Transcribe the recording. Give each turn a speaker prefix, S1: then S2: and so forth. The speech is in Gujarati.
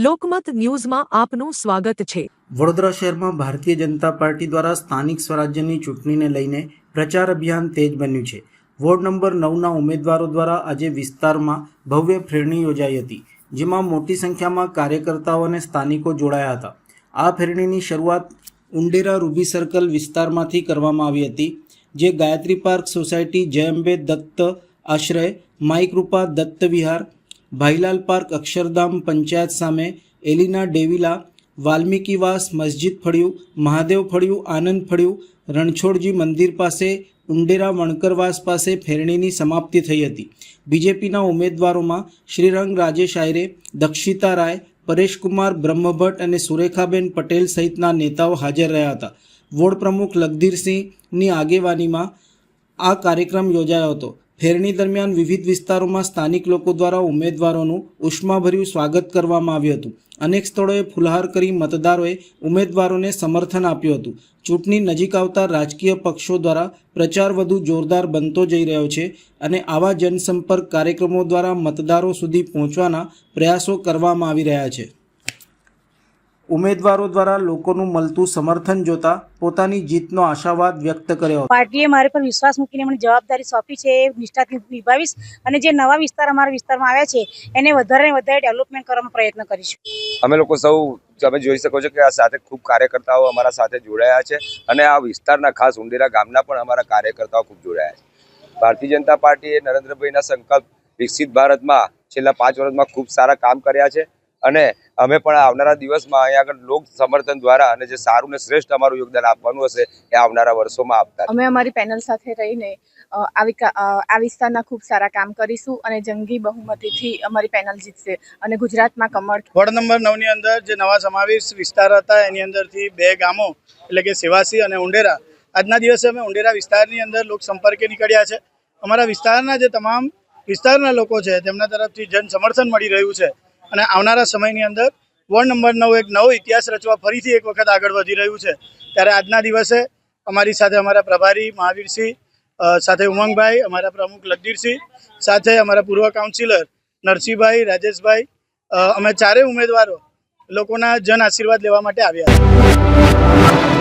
S1: લોકમત ન્યૂઝમાં આપનું સ્વાગત છે।
S2: વડોદરા શહેરમાં ભારતીય જનતા પાર્ટી દ્વારા સ્થાનિક સ્વરાજ્યની ચૂંટણીને લઈને પ્રચાર અભિયાન તેજ બન્યું છે। વોર્ડ નંબર 9ના ઉમેદવારો દ્વારા આજે વિસ્તારમાં ભવ્ય ફેરણી યોજાઈ હતી, જેમાં મોટી સંખ્યામાં કાર્યકર્તાઓ અને સ્થાનિકો જોડાયા હતા। આ ફેરણીની શરૂઆત ઉંડેરા રૂબી સર્કલ વિસ્તારમાંથી કરવામાં આવી હતી, જે ગાયત્રી પાર્ક સોસાયટી, જય અંબે દત્ત આશ્રય, માઈ કૃપા દત્ત વિહાર, ભાઈલાલ પાર્ક અક્ષરધામ પંચાયત સામે, એલિના ડેવિલા, વાલ્મીકીવાસ, મસ્જિદ ફળિયું, મહાદેવ ફળિયું, આનંદ ફળિયું, રણછોડજી મંદિર પાસે, ઉંડેરા વણકરવાસ પાસે ફેરણીની સમાપ્તિ થઈ હતી। બીજેપીના ઉમેદવારોમાં શ્રીરંગ રાજેશ આયરે, દક્ષિતા રાય, પરેશકુમાર બ્રહ્મભટ્ટ અને સુરેખાબેન પટેલ સહિતના નેતાઓ હાજર રહ્યા હતા। વોર્ડ પ્રમુખ લખધીરસિંહની આગેવાનીમાં આ કાર્યક્રમ યોજાયો હતો। ફેરણી દરમિયાન વિવિધ વિસ્તારોમાં સ્થાનિક લોકો દ્વારા ઉમેદવારોનું ઉષ્માભર્યું સ્વાગત કરવામાં આવ્યું હતું। અનેક સ્થળોએ ફુલહાર કરી મતદારોએ ઉમેદવારોને સમર્થન આપ્યું હતું। ચૂંટણી નજીક આવતા રાજકીય પક્ષો દ્વારા પ્રચાર વધુ જોરદાર બનતો જઈ રહ્યો છે અને આવા જનસંપર્ક કાર્યક્રમો દ્વારા મતદારો સુધી પહોંચવાના પ્રયાસો કરવામાં આવી રહ્યા છે। ઉમેદવારો દ્વારા લોકોનું મળતું સમર્થન જોતા પોતાની જીતનો આશાવાદ વ્યક્ત કર્યો।
S3: પાર્ટીએ મારે પર વિશ્વાસ મૂકીને મને જવાબદારી સોંપી છે, એ નિષ્ઠાથી નિભાવીશ અને જે નવા વિસ્તાર અમારા વિસ્તારમાં આવ્યા છે એને વધારે ને વધારે ડેવલપમેન્ટ કરવાનો પ્રયત્ન કરીશું।
S4: અમે લોકો સૌ તમે જોઈ શકો છો કે આ સાથે ખૂબ કાર્યકર્તાઓ અમારા સાથે જોડાયા છે અને આ વિસ્તારના ખાસ ઉંડેરા ગામના પણ અમારા કાર્યકર્તાઓ ખૂબ જોડાયા છે। ભારતીય જનતા પાર્ટીએ નરેન્દ્રભાઈના સંકલ્પ વિકસિત ભારતમાં છેલ્લા 5 વર્ષમાં ખૂબ સારા કામ કર્યા છે અને અમે પણ આવનારા દિવસમાં અહીંયા આગળ લોક સમર્થન દ્વારા અને જે સારું ને શ્રેષ્ઠ અમારું યોગદાન આપવાનું હશે એ આવનારા વર્ષોમાં આપતા
S5: અમે અમારી પેનલ સાથે રહીને આ વિસ્તારના ખૂબ સારા કામ કરીશું અને જંગી બહુમતીથી અમારી પેનલ જીતશે અને ગુજરાતમાં કમળ।
S6: વોર્ડ નંબર 9ની અંદર જે નવા સમાવેશ વિસ્તાર હતા એની અંદરથી 2 ગામો એટલે કે સેવાસી અને ઉંડેરા, આજના દિવસે અમે ઉંડેરા વિસ્તારની અંદર લોક સંપર્કે નીકળ્યા છે। અમારા વિસ્તારના જે તમામ વિસ્તારના લોકો છે તેમના તરફથી જન સમર્થન મળી રહ્યું છે અને આવનારા સમયની અંદર વોર્ડ નંબર 9 એક નવો ઇતિહાસ રચવા ફરીથી એક વખત આગળ વધી રહ્યું છે। ત્યારે આજના દિવસે અમારી સાથે અમારા પ્રભારી મહાવીરસિંહ, સાથે ઉમંગભાઈ, અમારા પ્રમુખ લખધીરસિંહ, સાથે અમારા પૂર્વ કાઉન્સિલર નરસિંહભાઈ, રાજેશભાઈ, અમે ચારેય ઉમેદવારો લોકોના જન આશીર્વાદ લેવા માટે આવ્યા છે।